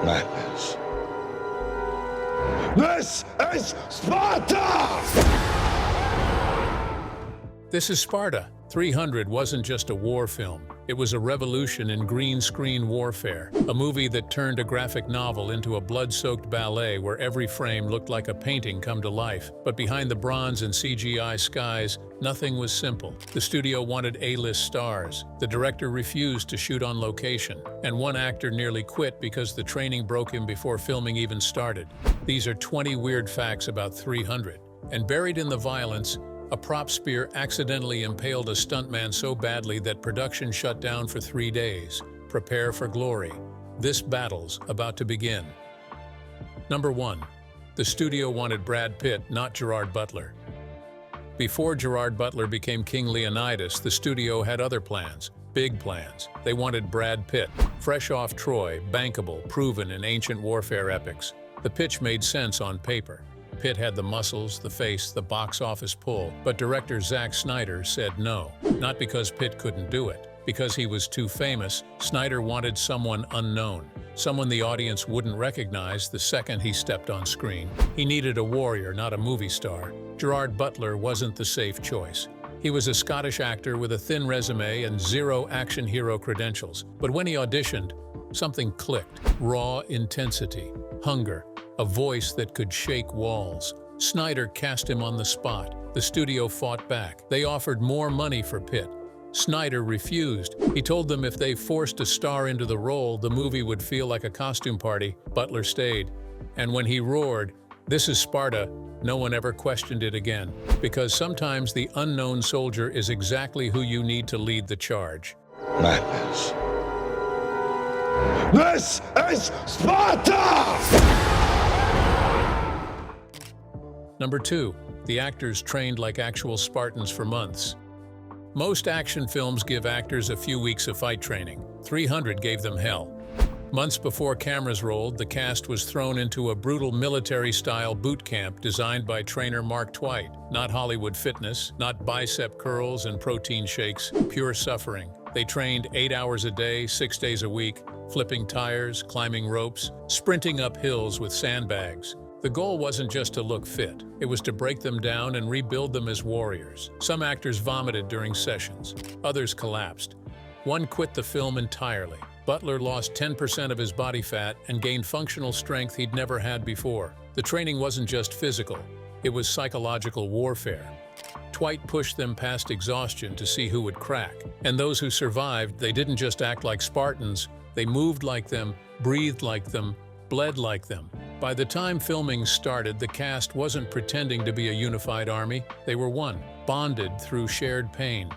Madness. This is Sparta! This is Sparta. 300 wasn't just a war film. It was a revolution in green screen warfare, a movie that turned a graphic novel into a blood-soaked ballet where every frame looked like a painting come to life. But behind the bronze and CGI skies, nothing was simple. The studio wanted A-list stars. The director refused to shoot on location, and one actor nearly quit because the training broke him before filming even started. These are 20 weird facts about 300. And buried in the violence, a prop spear accidentally impaled a stuntman so badly that production shut down for 3 days. Prepare for glory. This battle's about to begin. Number 1. The studio wanted Brad Pitt, not Gerard Butler. Before Gerard Butler became King Leonidas, the studio had other plans. Big plans. They wanted Brad Pitt, fresh off Troy, bankable, proven in ancient warfare epics. The pitch made sense on paper. Pitt had the muscles, the face, the box office pull, but director Zack Snyder said no. Not because Pitt couldn't do it. Because he was too famous, Snyder wanted someone unknown, someone the audience wouldn't recognize the second he stepped on screen. He needed a warrior, not a movie star. Gerard Butler wasn't the safe choice. He was a Scottish actor with a thin resume and zero action hero credentials. But when he auditioned, something clicked. Raw intensity, hunger, a voice that could shake walls. Snyder cast him on the spot. The studio fought back. They offered more money for Pitt. Snyder refused. He told them if they forced a star into the role, the movie would feel like a costume party. Butler stayed. And when he roared, "This is Sparta," no one ever questioned it again. Because sometimes the unknown soldier is exactly who you need to lead the charge. Madness. This is Sparta! Number 2. The actors trained like actual Spartans for months. Most action films give actors a few weeks of fight training. 300 gave them hell. Months before cameras rolled, the cast was thrown into a brutal military-style boot camp designed by trainer Mark Twight. Not Hollywood fitness, not bicep curls and protein shakes, pure suffering. They trained 8 hours a day, 6 days a week, flipping tires, climbing ropes, sprinting up hills with sandbags. The goal wasn't just to look fit, it was to break them down and rebuild them as warriors. Some actors vomited during sessions, others collapsed. One quit the film entirely. Butler lost 10% of his body fat and gained functional strength he'd never had before. The training wasn't just physical, it was psychological warfare. Twight pushed them past exhaustion to see who would crack. And those who survived, they didn't just act like Spartans, they moved like them, breathed like them, bled like them. By the time filming started, the cast wasn't pretending to be a unified army. They were one, bonded through shared pain.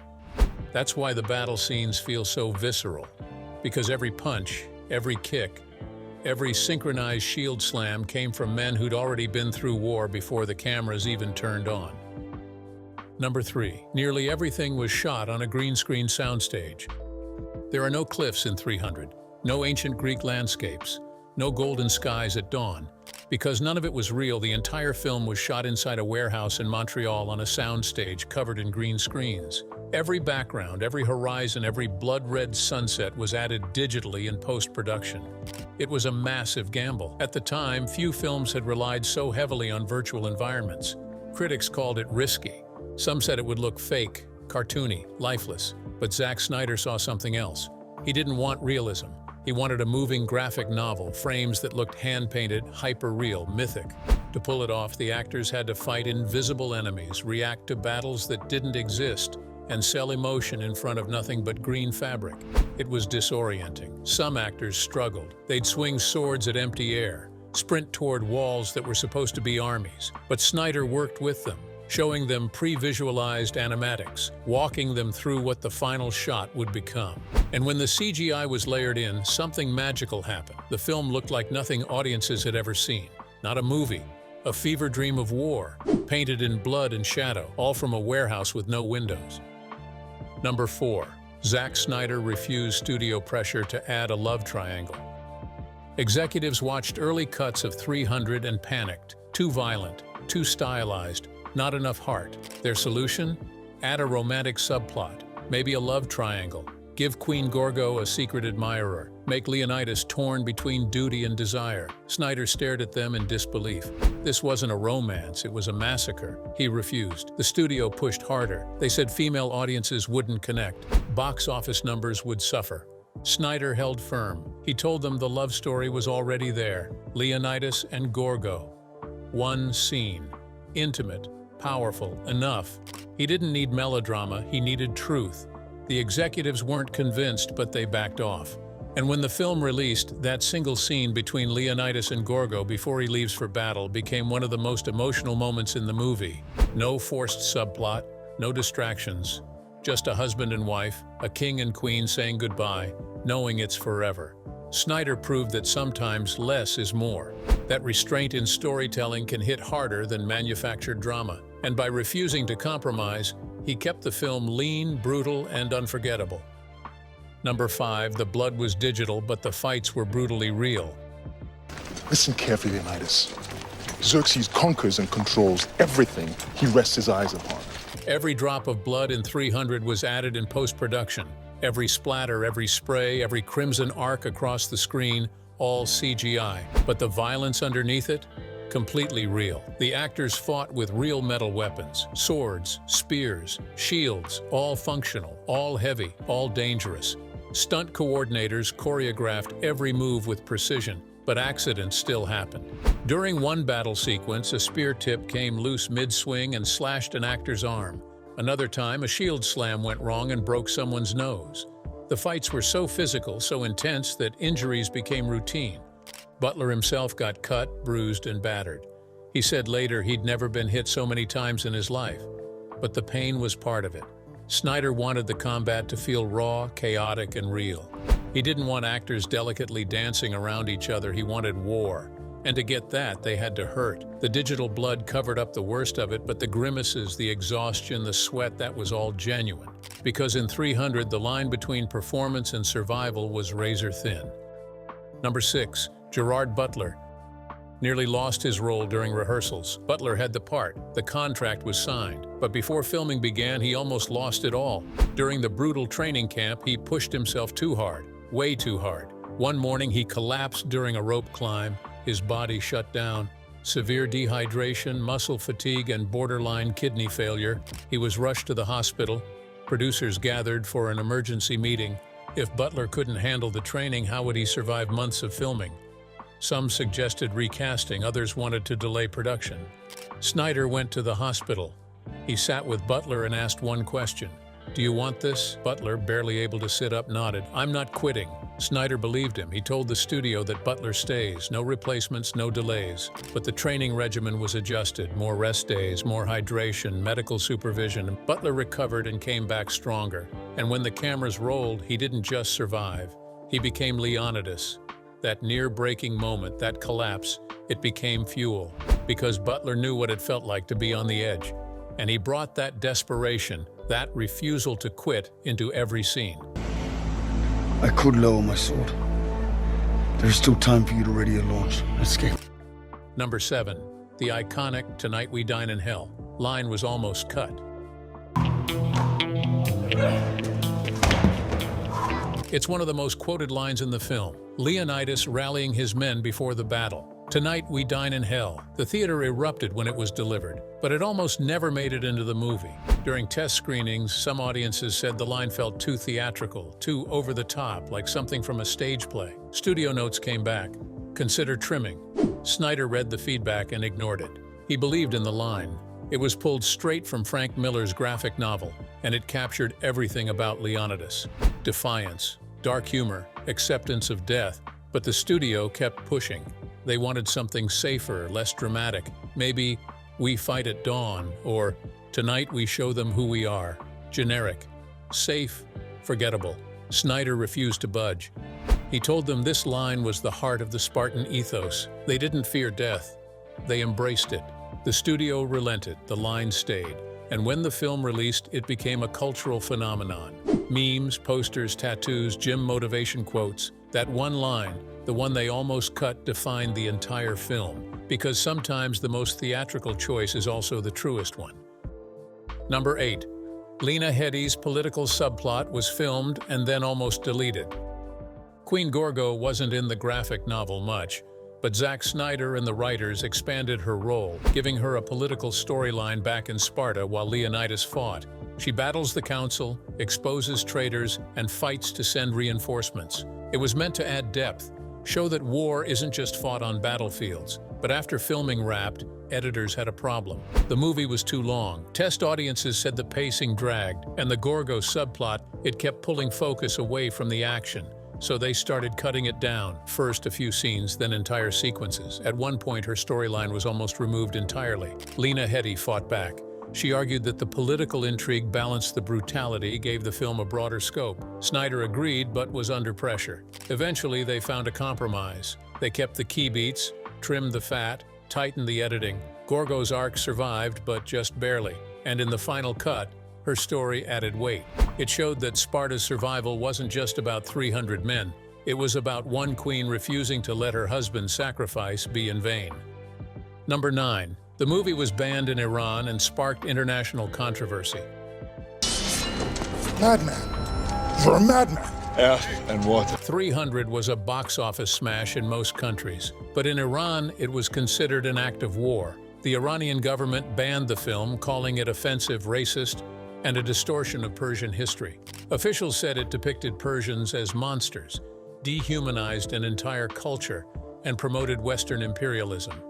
That's why the battle scenes feel so visceral. Because every punch, every kick, every synchronized shield slam came from men who'd already been through war before the cameras even turned on. Number 3. Nearly everything was shot on a green screen soundstage. There are no cliffs in 300, no ancient Greek landscapes, no golden skies at dawn. Because none of it was real, the entire film was shot inside a warehouse in Montreal on a soundstage covered in green screens. Every background, every horizon, every blood-red sunset was added digitally in post-production. It was a massive gamble. At the time, few films had relied so heavily on virtual environments. Critics called it risky. Some said it would look fake, cartoony, lifeless. But Zack Snyder saw something else. He didn't want realism. He wanted a moving graphic novel, frames that looked hand-painted, hyper-real, mythic. To pull it off, the actors had to fight invisible enemies, react to battles that didn't exist, and sell emotion in front of nothing but green fabric. It was disorienting. Some actors struggled. They'd swing swords at empty air, sprint toward walls that were supposed to be armies. But Snyder worked with them, showing them pre-visualized animatics, walking them through what the final shot would become. And when the CGI was layered in, something magical happened. The film looked like nothing audiences had ever seen. Not a movie, a fever dream of war, painted in blood and shadow, all from a warehouse with no windows. Number 4. Zack Snyder refused studio pressure to add a love triangle. Executives watched early cuts of 300 and panicked. Too violent, too stylized, not enough heart. Their solution? Add a romantic subplot, maybe a love triangle. Give Queen Gorgo a secret admirer. make Leonidas torn between duty and desire. Snyder stared at them in disbelief. This wasn't a romance, it was a massacre. He refused. The studio pushed harder. They said female audiences wouldn't connect. Box office numbers would suffer. Snyder held firm. He told them the love story was already there. Leonidas and Gorgo. One scene. Intimate. Powerful. Enough. He didn't need melodrama, he needed truth. The executives weren't convinced, but they backed off. And when the film released, that single scene between Leonidas and Gorgo before he leaves for battle became one of the most emotional moments in the movie. No forced subplot, no distractions. Just a husband and wife, a king and queen saying goodbye, knowing it's forever. Snyder proved that sometimes less is more. That restraint in storytelling can hit harder than manufactured drama. And by refusing to compromise, he kept the film lean, brutal, and unforgettable. Number 5, the blood was digital, but the fights were brutally real. Listen carefully, Leonidas. Xerxes conquers and controls everything he rests his eyes upon. Every drop of blood in 300 was added in post-production. Every splatter, every spray, every crimson arc across the screen, all CGI. But the violence underneath it? Completely real. The actors fought with real metal weapons, swords, spears, shields, all functional, all heavy, all dangerous. Stunt coordinators choreographed every move with precision, but accidents still happened. During one battle sequence, a spear tip came loose mid-swing and slashed an actor's arm. Another time, a shield slam went wrong and broke someone's nose. The fights were so physical, so intense that injuries became routine. Butler himself got cut, bruised, and battered. He said later he'd never been hit so many times in his life. But the pain was part of it. Snyder wanted the combat to feel raw, chaotic, and real. He didn't want actors delicately dancing around each other, he wanted war. And to get that, they had to hurt. The digital blood covered up the worst of it, but the grimaces, the exhaustion, the sweat, that was all genuine. Because in 300, the line between performance and survival was razor thin. Number 6. Gerard Butler nearly lost his role during rehearsals. Butler had the part, the contract was signed, but before filming began, he almost lost it all. During the brutal training camp, he pushed himself too hard, way too hard. One morning, he collapsed during a rope climb, his body shut down. Severe dehydration, muscle fatigue, and borderline kidney failure. He was rushed to the hospital. Producers gathered for an emergency meeting. If Butler couldn't handle the training, how would he survive months of filming? Some suggested recasting, others wanted to delay production. Snyder went to the hospital. He sat with Butler and asked one question. "Do you want this?" Butler, barely able to sit up, nodded. "I'm not quitting." Snyder believed him. He told the studio that Butler stays, no replacements, no delays. But the training regimen was adjusted, more rest days, more hydration, medical supervision. Butler recovered and came back stronger. And when the cameras rolled, he didn't just survive. He became Leonidas. That near-breaking moment, that collapse, it became fuel. Because Butler knew what it felt like to be on the edge. And he brought that desperation, that refusal to quit, into every scene. I could lower my sword. There's still time for you to ready a launch. Let's get... Number 7. The iconic "Tonight We Dine in Hell" line was almost cut. It's one of the most quoted lines in the film. Leonidas rallying his men before the battle. "Tonight we dine in hell." The theater erupted when it was delivered, but it almost never made it into the movie. During test screenings, some audiences said the line felt too theatrical, too over the top, like something from a stage play. Studio notes came back. "Consider trimming." Snyder read the feedback and ignored it. He believed in the line. It was pulled straight from Frank Miller's graphic novel, and it captured everything about Leonidas. Defiance, dark humor, acceptance of death, but the studio kept pushing. They wanted something safer, less dramatic. Maybe "We fight at dawn," or "Tonight we show them who we are." Generic, safe, forgettable. Snyder refused to budge. He told them this line was the heart of the Spartan ethos. They didn't fear death. They embraced it. The studio relented, the line stayed. And when the film released, it became a cultural phenomenon. Memes, posters, tattoos, gym motivation quotes. That one line, the one they almost cut, defined the entire film. Because sometimes the most theatrical choice is also the truest one. Number 8. Lena Headey's political subplot was filmed and then almost deleted. Queen Gorgo wasn't in the graphic novel much, but Zack Snyder and the writers expanded her role, giving her a political storyline back in Sparta while Leonidas fought. She battles the council, exposes traitors, and fights to send reinforcements. It was meant to add depth, show that war isn't just fought on battlefields. But after filming wrapped, editors had a problem. The movie was too long. Test audiences said the pacing dragged, and the Gorgo subplot, it kept pulling focus away from the action. So they started cutting it down, first a few scenes, then entire sequences. At one point, her storyline was almost removed entirely. Lena Headey fought back. She argued that the political intrigue balanced the brutality, gave the film a broader scope. Snyder agreed, but was under pressure. Eventually, they found a compromise. They kept the key beats, trimmed the fat, tightened the editing. Gorgo's arc survived, but just barely. And in the final cut, her story added weight. It showed that Sparta's survival wasn't just about 300 men. It was about one queen refusing to let her husband's sacrifice be in vain. Number 9. The movie was banned in Iran and sparked international controversy. Madman. You're a madman. Air and water. 300 was a box office smash in most countries, but in Iran it was considered an act of war. The Iranian government banned the film, calling it offensive, racist, and a distortion of Persian history. Officials said it depicted Persians as monsters, dehumanized an entire culture, and promoted Western imperialism.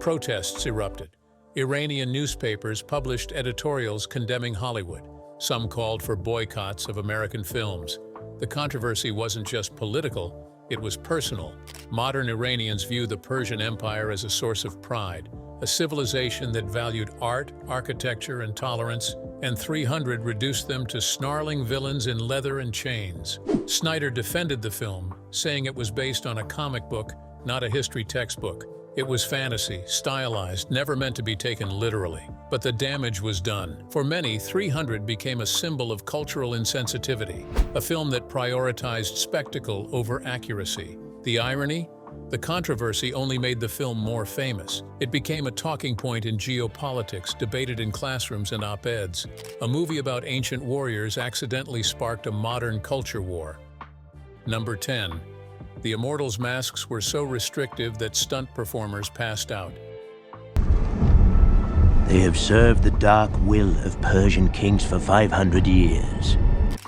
Protests erupted. Iranian newspapers published editorials condemning Hollywood. Some called for boycotts of American films. The controversy wasn't just political, it was personal. Modern Iranians view the Persian Empire as a source of pride, a civilization that valued art, architecture, and tolerance, and 300 reduced them to snarling villains in leather and chains. Snyder defended the film, saying it was based on a comic book, not a history textbook. It was fantasy, stylized, never meant to be taken literally. But the damage was done. For many, 300 became a symbol of cultural insensitivity, a film that prioritized spectacle over accuracy. The irony? The controversy only made the film more famous. It became a talking point in geopolitics, debated in classrooms and op-eds. A movie about ancient warriors accidentally sparked a modern culture war. Number 10. The Immortals' masks were so restrictive that stunt performers passed out. They have served the dark will of Persian kings for 500 years.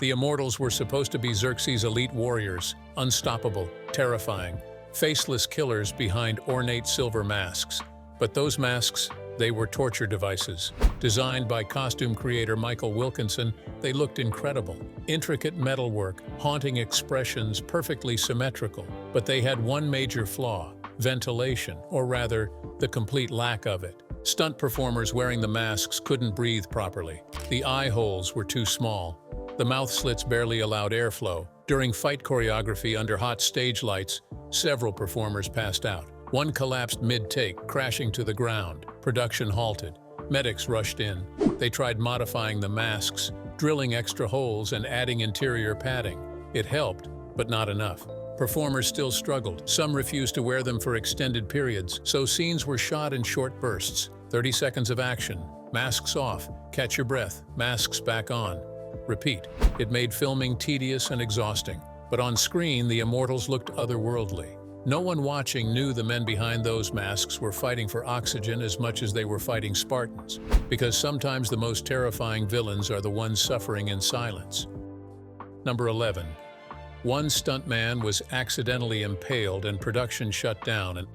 The Immortals were supposed to be Xerxes' elite warriors, unstoppable, terrifying, faceless killers behind ornate silver masks. But those masks, they were torture devices. Designed by costume creator Michael Wilkinson, they looked incredible. Intricate metalwork, haunting expressions, perfectly symmetrical. But they had one major flaw: ventilation, or rather, the complete lack of it. Stunt performers wearing the masks couldn't breathe properly. The eye holes were too small. The mouth slits barely allowed airflow. During fight choreography under hot stage lights, several performers passed out. One collapsed mid-take, crashing to the ground. Production halted. Medics rushed in. They tried modifying the masks, drilling extra holes and adding interior padding. It helped, but not enough. Performers still struggled. Some refused to wear them for extended periods, so scenes were shot in short bursts. 30 seconds of action. Masks off. Catch your breath. Masks back on. Repeat. It made filming tedious and exhausting. But on screen, the Immortals looked otherworldly. No one watching knew the men behind those masks were fighting for oxygen as much as they were fighting Spartans, because sometimes the most terrifying villains are the ones suffering in silence. Number 11. One stuntman was accidentally impaled and production shut down.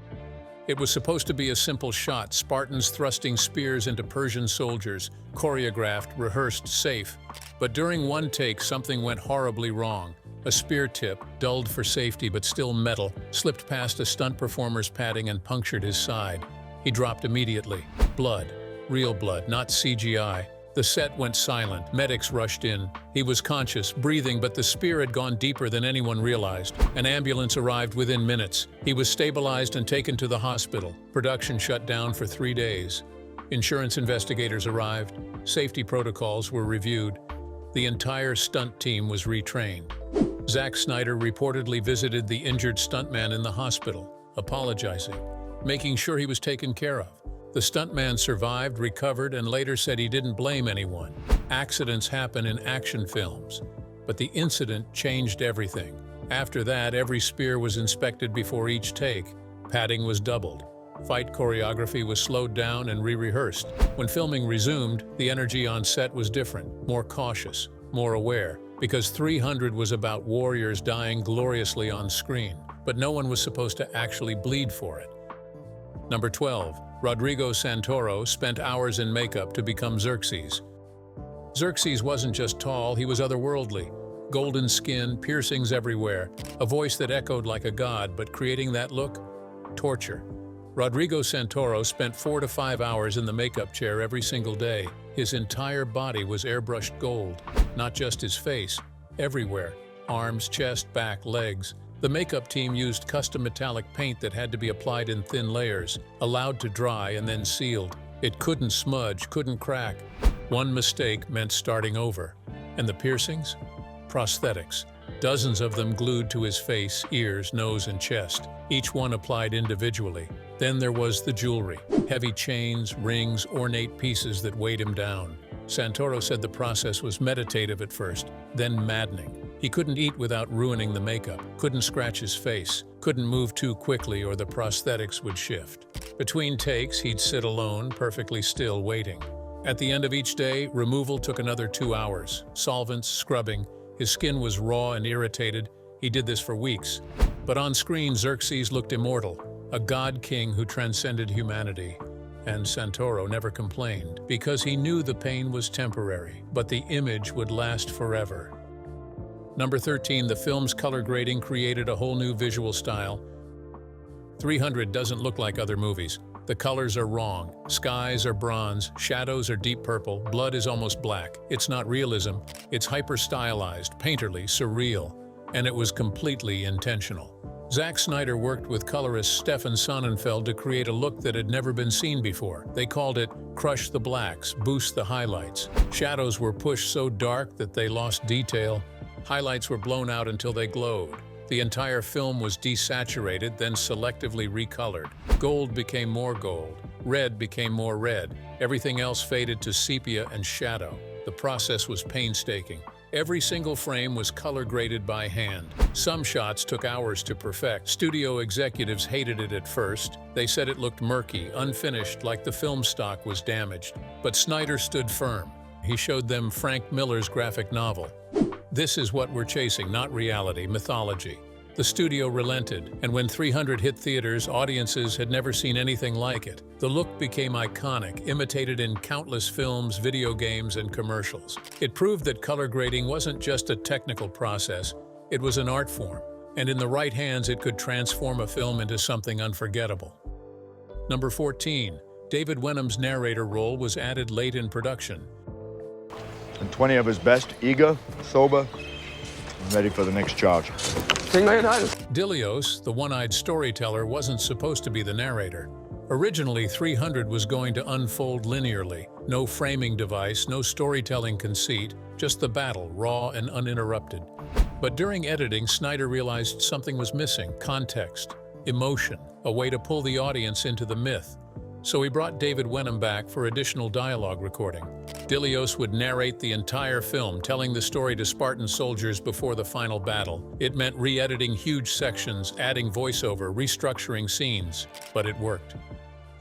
It was supposed to be a simple shot, Spartans thrusting spears into Persian soldiers, choreographed, rehearsed, safe. But during one take, something went horribly wrong. A spear tip, dulled for safety but still metal, slipped past a stunt performer's padding and punctured his side. He dropped immediately. Blood. Real blood, not CGI. The set went silent. Medics rushed in. He was conscious, breathing, but the spear had gone deeper than anyone realized. An ambulance arrived within minutes. He was stabilized and taken to the hospital. Production shut down for 3 days. Insurance investigators arrived. Safety protocols were reviewed. The entire stunt team was retrained. Zack Snyder reportedly visited the injured stuntman in the hospital, apologizing, making sure he was taken care of. The stuntman survived, recovered, and later said he didn't blame anyone. Accidents happen in action films, but the incident changed everything. After that, every spear was inspected before each take. Padding was doubled. Fight choreography was slowed down and re-rehearsed. When filming resumed, the energy on set was different, more cautious, more aware, because 300 was about warriors dying gloriously on screen, but no one was supposed to actually bleed for it. Number 12. Rodrigo Santoro spent hours in makeup to become Xerxes. Xerxes wasn't just tall, he was otherworldly. Golden skin, piercings everywhere, a voice that echoed like a god, but creating that look? Torture. Rodrigo Santoro spent 4 to 5 hours in the makeup chair every single day. His entire body was airbrushed gold, not just his face, everywhere. Arms, chest, back, legs. The makeup team used custom metallic paint that had to be applied in thin layers, allowed to dry and then sealed. It couldn't smudge, couldn't crack. One mistake meant starting over. And the piercings? Prosthetics. Dozens of them glued to his face, ears, nose, and chest, each one applied individually. Then there was the jewelry, heavy chains, rings, ornate pieces that weighed him down. Santoro said the process was meditative at first, then maddening. He couldn't eat without ruining the makeup, couldn't scratch his face, couldn't move too quickly or the prosthetics would shift. Between takes, he'd sit alone, perfectly still, waiting. At the end of each day, removal took another 2 hours. Solvents, scrubbing. His skin was raw and irritated. He did this for weeks. But on screen, Xerxes looked immortal, a god-king who transcended humanity. And Santoro never complained, because he knew the pain was temporary, but the image would last forever. Number 13, the film's color grading created a whole new visual style. 300 doesn't look like other movies. The colors are wrong. Skies are bronze, shadows are deep purple, blood is almost black. It's not realism, it's hyper-stylized, painterly, surreal, and it was completely intentional. Zack Snyder worked with colorist Stefan Sonnenfeld to create a look that had never been seen before. They called it crush the blacks, boost the highlights. Shadows were pushed so dark that they lost detail. Highlights were blown out until they glowed. The entire film was desaturated, then selectively recolored. Gold became more gold. Red became more red. Everything else faded to sepia and shadow. The process was painstaking. Every single frame was color graded by hand. Some shots took hours to perfect. Studio executives hated it at first. They said it looked murky, unfinished, like the film stock was damaged. But Snyder stood firm. He showed them Frank Miller's graphic novel. This is what we're chasing, not reality, mythology. The studio relented, and when 300 hit theaters, audiences had never seen anything like it. The look became iconic, imitated in countless films, video games, and commercials. It proved that color grading wasn't just a technical process, it was an art form, and in the right hands it could transform a film into something unforgettable. Number 14. David Wenham's narrator role was added late in production. And 20 of his best, eager, sober, and ready for the next charge. Dilios, the one-eyed storyteller, wasn't supposed to be the narrator. Originally, 300 was going to unfold linearly. No framing device, no storytelling conceit, just the battle, raw and uninterrupted. But during editing, Snyder realized something was missing: context, emotion, a way to pull the audience into the myth. So he brought David Wenham back for additional dialogue recording. Dilios would narrate the entire film, telling the story to Spartan soldiers before the final battle. It meant re-editing huge sections, adding voiceover, restructuring scenes, but it worked.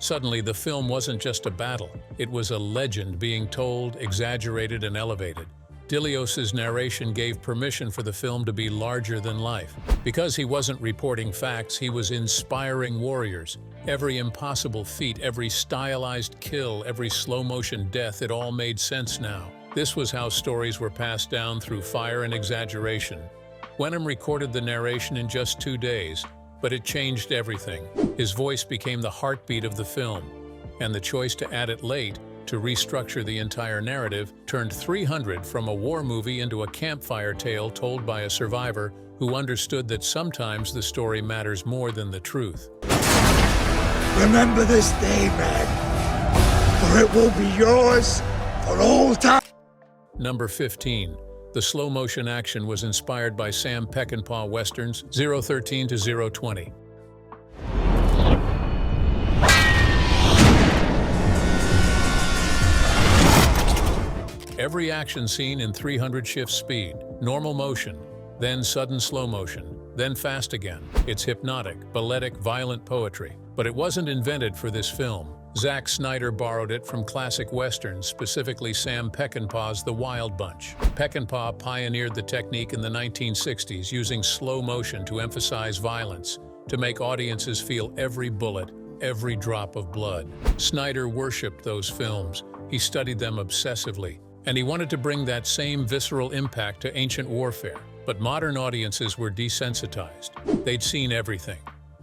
Suddenly, the film wasn't just a battle. It was a legend being told, exaggerated, and elevated. Dilios's narration gave permission for the film to be larger than life. Because he wasn't reporting facts, he was inspiring warriors. Every impossible feat, every stylized kill, every slow-motion death, it all made sense now. This was how stories were passed down through fire and exaggeration. Wenham recorded the narration in just 2 days, but it changed everything. His voice became the heartbeat of the film, and the choice to add it late, to restructure the entire narrative, turned 300 from a war movie into a campfire tale told by a survivor who understood that sometimes the story matters more than the truth. Remember this day, man, for it will be yours for all time. Number 15. The slow-motion action was inspired by Sam Peckinpah westerns 013 to 020. Every action scene in 300 shifts speed, normal motion, then sudden slow motion. then fast again. It's hypnotic, balletic, violent poetry. But it wasn't invented for this film. Zack Snyder borrowed it from classic westerns, specifically Sam Peckinpah's The Wild Bunch. Peckinpah pioneered the technique in the 1960s, using slow motion to emphasize violence, to make audiences feel every bullet, every drop of blood. Snyder worshipped those films. He studied them obsessively, and he wanted to bring that same visceral impact to ancient warfare. But modern audiences were desensitized. They'd seen everything.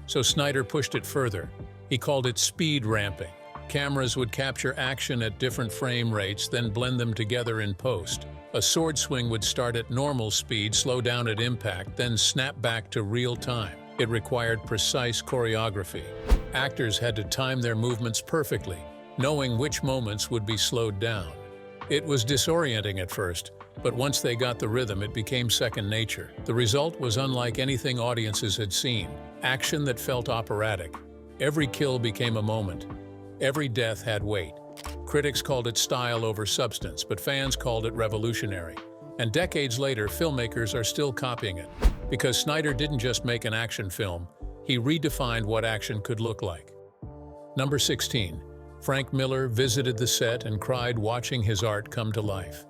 So Snyder pushed it further. He called it speed ramping. Cameras would capture action at different frame rates, then blend them together in post. A sword swing would start at normal speed, slow down at impact, then snap back to real time. It required precise choreography. Actors had to time their movements perfectly, knowing which moments would be slowed down. It was disorienting at first, but once they got the rhythm, it became second nature. The result was unlike anything audiences had seen. Action that felt operatic. Every kill became a moment. Every death had weight. Critics called it style over substance, but fans called it revolutionary. And decades later, filmmakers are still copying it. Because Snyder didn't just make an action film, he redefined what action could look like. Number 16. Frank Miller visited the set and cried watching his art come to life.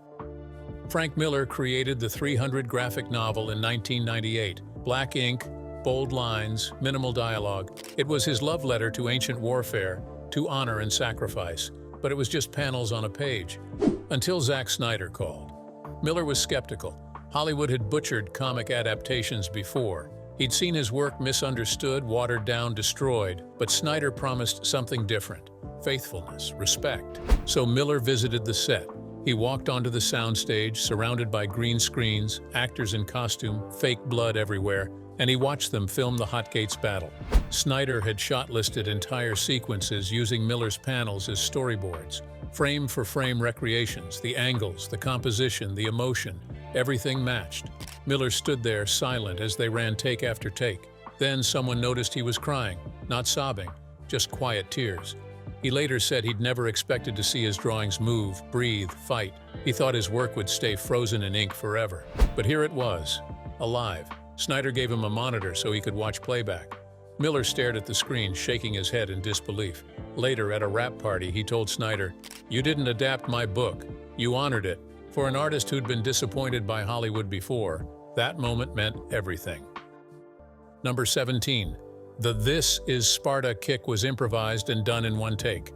Frank Miller created the 300 graphic novel in 1998. Black ink, bold lines, minimal dialogue. It was his love letter to ancient warfare, to honor and sacrifice, but it was just panels on a page. Until Zack Snyder called. Miller was skeptical. Hollywood had butchered comic adaptations before. He'd seen his work misunderstood, watered down, destroyed, but Snyder promised something different: faithfulness, respect. So Miller visited the set. He walked onto the soundstage, surrounded by green screens, actors in costume, fake blood everywhere, and he watched them film the Hot Gates battle. Snyder had shot-listed entire sequences using Miller's panels as storyboards. Frame-for-frame recreations, the angles, the composition, the emotion, everything matched. Miller stood there silent as they ran take after take. Then someone noticed he was crying, not sobbing, just quiet tears. He later said he'd never expected to see his drawings move, breathe, fight. He thought his work would stay frozen in ink forever. But here it was, alive. Snyder gave him a monitor so he could watch playback. Miller stared at the screen, shaking his head in disbelief. Later, at a rap party, he told Snyder, "You didn't adapt my book. You honored it." For an artist who'd been disappointed by Hollywood before, that moment meant everything. Number 17. The "This is Sparta" kick was improvised and done in one take.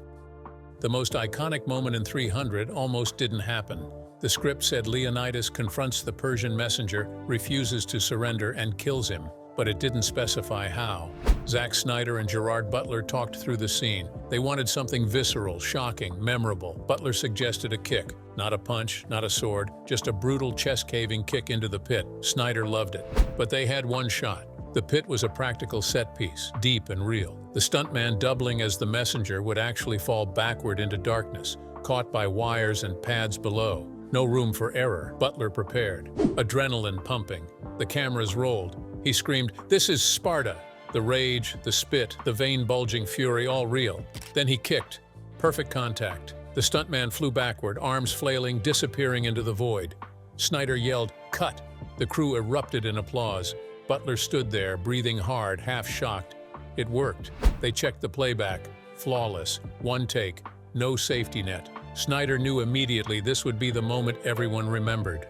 The most iconic moment in 300 almost didn't happen. The script said Leonidas confronts the Persian messenger, refuses to surrender, and kills him, but it didn't specify how. Zack Snyder and Gerard Butler talked through the scene. They wanted something visceral, shocking, memorable. Butler suggested a kick, not a punch, not a sword, just a brutal chest-caving kick into the pit. Snyder loved it, but they had one shot. The pit was a practical set piece, deep and real. The stuntman doubling as the messenger would actually fall backward into darkness, caught by wires and pads below. No room for error. Butler prepared. Adrenaline pumping. The cameras rolled. He screamed, "This is Sparta!" The rage, the spit, the vein-bulging fury, all real. Then he kicked. Perfect contact. The stuntman flew backward, arms flailing, disappearing into the void. Snyder yelled, "Cut!" The crew erupted in applause. Butler stood there, breathing hard, half shocked. It worked. They checked the playback. Flawless. One take. No safety net. Snyder knew immediately this would be the moment everyone remembered.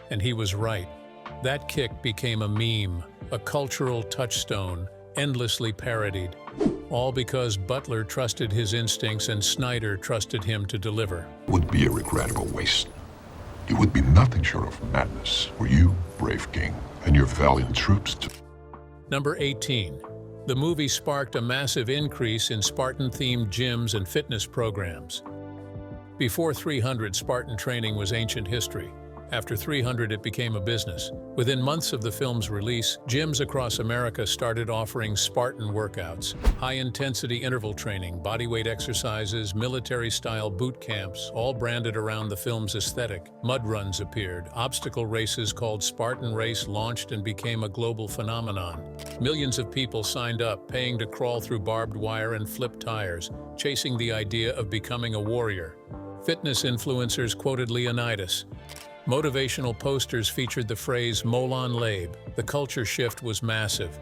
And he was right. That kick became a meme, a cultural touchstone, endlessly parodied. All because Butler trusted his instincts and Snyder trusted him to deliver. It would be a regrettable waste. It would be nothing short of madness for you, brave king, and your valiant troops to... Number 18. The movie sparked a massive increase in Spartan-themed gyms and fitness programs. Before 300, Spartan training was ancient history. After 300, it became a business. Within months of the film's release, gyms across America started offering Spartan workouts, high-intensity interval training, bodyweight exercises, military-style boot camps, all branded around the film's aesthetic. Mud runs appeared. Obstacle races called Spartan Race launched and became a global phenomenon. Millions of people signed up, paying to crawl through barbed wire and flip tires, chasing the idea of becoming a warrior. Fitness influencers quoted Leonidas, Motivational posters featured the phrase "Molon Labe." The culture shift was massive,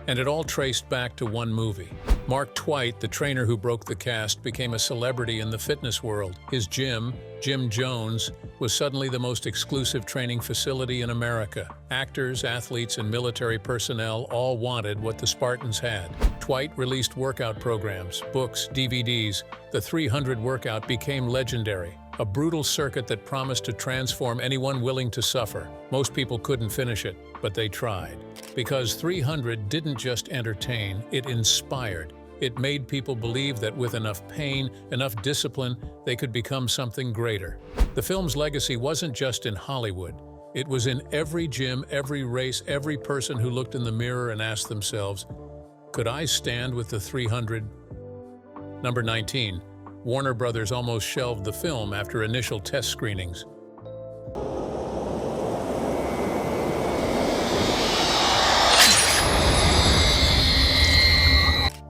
and it all traced back to one movie. Mark Twight, the trainer who broke the cast, became a celebrity in the fitness world. His gym, Gym Jones, was suddenly the most exclusive training facility in America. Actors, athletes, and military personnel all wanted what the Spartans had. Twight released workout programs, books, DVDs. The 300 workout became legendary, a brutal circuit that promised to transform anyone willing to suffer. Most people couldn't finish it, but they tried. Because 300 didn't just entertain, it inspired. It made people believe that with enough pain, enough discipline, they could become something greater. The film's legacy wasn't just in Hollywood. It was in every gym, every race, every person who looked in the mirror and asked themselves, "Could I stand with the 300? Number 19. Warner Brothers almost shelved the film after initial test screenings.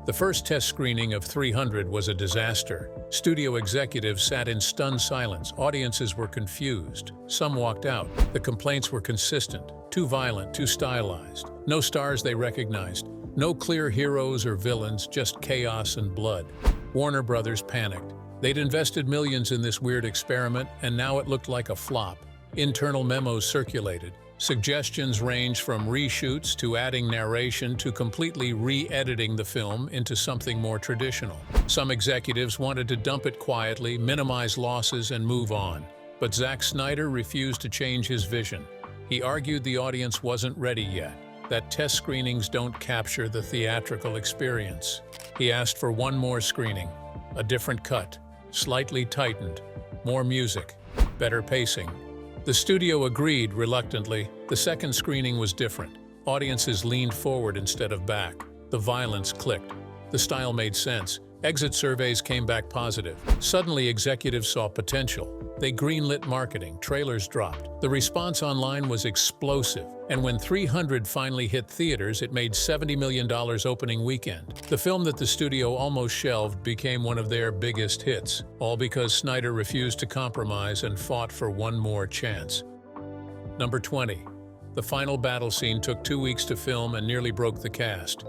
The first test screening of 300 was a disaster. Studio executives sat in stunned silence. Audiences were confused. Some walked out. The complaints were consistent. Too violent, too stylized. No stars they recognized. No clear heroes or villains, just chaos and blood. Warner Brothers panicked. They'd invested millions in this weird experiment, and now it looked like a flop. Internal memos circulated. Suggestions ranged from reshoots to adding narration to completely re-editing the film into something more traditional. Some executives wanted to dump it quietly, minimize losses, and move on. But Zack Snyder refused to change his vision. He argued the audience wasn't ready yet, that test screenings don't capture the theatrical experience. He asked for one more screening, a different cut, slightly tightened, more music, better pacing. The studio agreed reluctantly. The second screening was different. Audiences leaned forward instead of back. The violence clicked. The style made sense. Exit surveys came back positive. Suddenly, executives saw potential. They greenlit marketing. Trailers dropped. The response online was explosive. And when 300 finally hit theaters, it made $70 million opening weekend. The film that the studio almost shelved became one of their biggest hits, all because Snyder refused to compromise and fought for one more chance. Number 20. The final battle scene took 2 weeks to film and nearly broke the cast.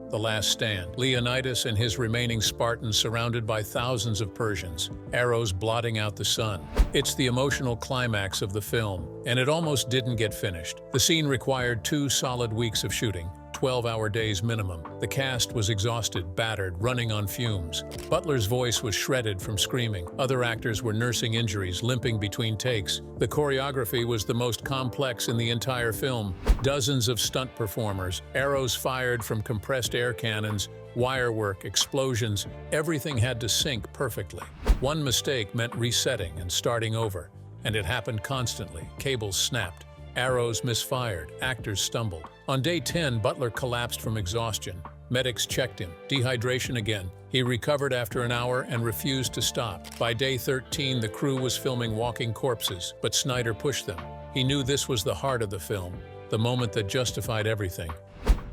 The Last Stand. Leonidas and his remaining Spartans surrounded by thousands of Persians, arrows blotting out the sun. It's the emotional climax of the film, and it almost didn't get finished. The scene required 2 solid weeks of shooting, 12-hour days minimum. The cast was exhausted, battered, running on fumes. Butler's voice was shredded from screaming. Other actors were nursing injuries, limping between takes. The choreography was the most complex in the entire film. Dozens of stunt performers, arrows fired from compressed air cannons, wire work, explosions, everything had to sync perfectly. One mistake meant resetting and starting over, and it happened constantly. Cables snapped. Arrows misfired, actors stumbled. On day 10, Butler collapsed from exhaustion. Medics checked him. Dehydration again. He recovered after an hour and refused to stop. By day 13, the crew was filming walking corpses, but Snyder pushed them. He knew this was the heart of the film, the moment that justified everything.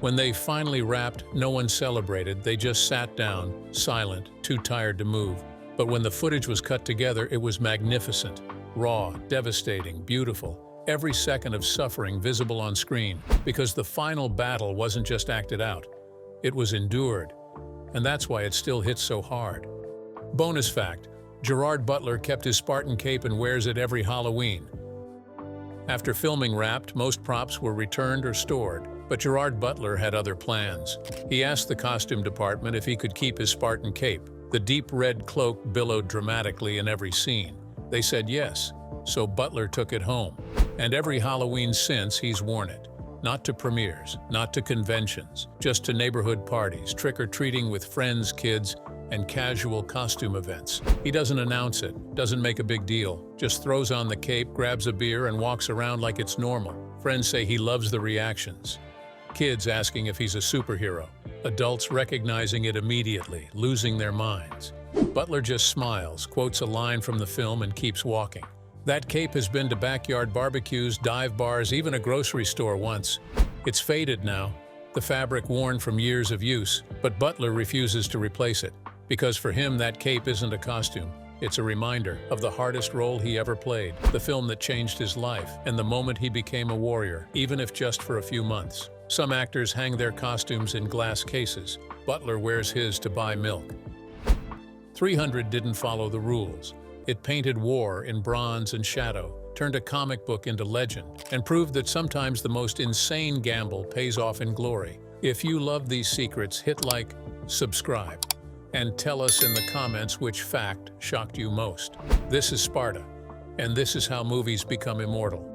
When they finally wrapped, no one celebrated. They just sat down, silent, too tired to move. But when the footage was cut together, it was magnificent. Raw, devastating, beautiful. Every second of suffering visible on screen, because the final battle wasn't just acted out, it was endured, and that's why it still hits so hard. Bonus fact, Gerard Butler kept his Spartan cape and wears it every Halloween. After filming wrapped, most props were returned or stored, but Gerard Butler had other plans. He asked the costume department if he could keep his Spartan cape. The deep red cloak billowed dramatically in every scene. They said yes, so Butler took it home. And every Halloween since, he's worn it. Not to premieres, not to conventions, just to neighborhood parties, trick-or-treating with friends, kids, and casual costume events. He doesn't announce it, doesn't make a big deal, just throws on the cape, grabs a beer, and walks around like it's normal. Friends say he loves the reactions. Kids asking if he's a superhero. Adults recognizing it immediately, losing their minds. Butler just smiles, quotes a line from the film, and keeps walking. That cape has been to backyard barbecues, dive bars, even a grocery store once. It's faded now, the fabric worn from years of use, but Butler refuses to replace it, because for him that cape isn't a costume, It's a reminder of the hardest role he ever played, the film that changed his life, and the moment he became a warrior, even if just for a few months. Some actors hang their costumes in glass cases. Butler wears his to buy milk. 300 didn't follow the rules. It painted war in bronze and shadow, turned a comic book into legend, and proved that sometimes the most insane gamble pays off in glory. If you love these secrets, hit like, subscribe, and tell us in the comments which fact shocked you most. This is Sparta, and this is how movies become immortal.